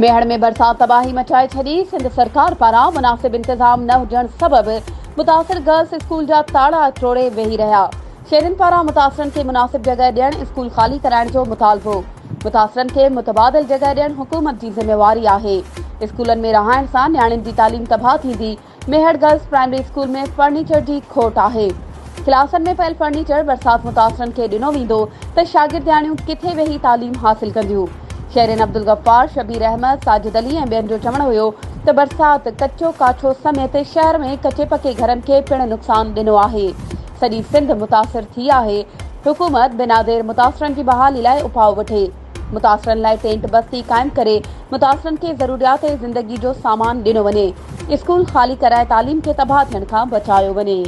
मेहड़ में बरसात तबाही मचाए छॾी। सिंध सरकार पारां मुनासिब इंतजाम न हुजण सबब मुतासिर गर्ल्स स्कूल जा ताला टोड़े वेही रहिया। शहरियुनि पारां मुतासिरनि खे मुनासिब जगह ॾियण, स्कूल खाली कराइण जो मुतालबो। मुतासिरनि खे मुतबादिल जगह ॾियण हुकूमत जी ज़िम्मेवारी आहे। स्कूलनि में रहाइण सां न्याणियुनि जी तालीम तबाह थींदी। मेहड़ गर्ल्स प्राइमरी स्कूल में फर्नीचर जी खोट आहे। क्लासनि में पयल फर्नीचर बरसात मुतासिरनि खे ॾिनो वेंदो त शागिर्दियाणियूं किथे वेही तालीम हासिल कंदियूं। शहरिन अब्दुल गफ्फार, शबीर अहमद, साजिद अली ऐं ॿियनि जो चवण हुयो त बरसात कचो काछो समेत शहर में कचे पके घरनि खे पिणु नुक़सान ॾिनो आहे। सॼी सिंध मुतासिर थी आहे। हुकूमत बिना देर मुतासिरनि जी बहाली लाइ उपाउ वठे। मुतासिरनि लाइ टेंट बस्ती क़ाइमु करे मुतासिरनि खे ज़रूरियात ज़िंदगी जो सामान ॾिनो वञे। स्कूल खाली कराए तालीम खे तबाह थियण खां बचायो वञे।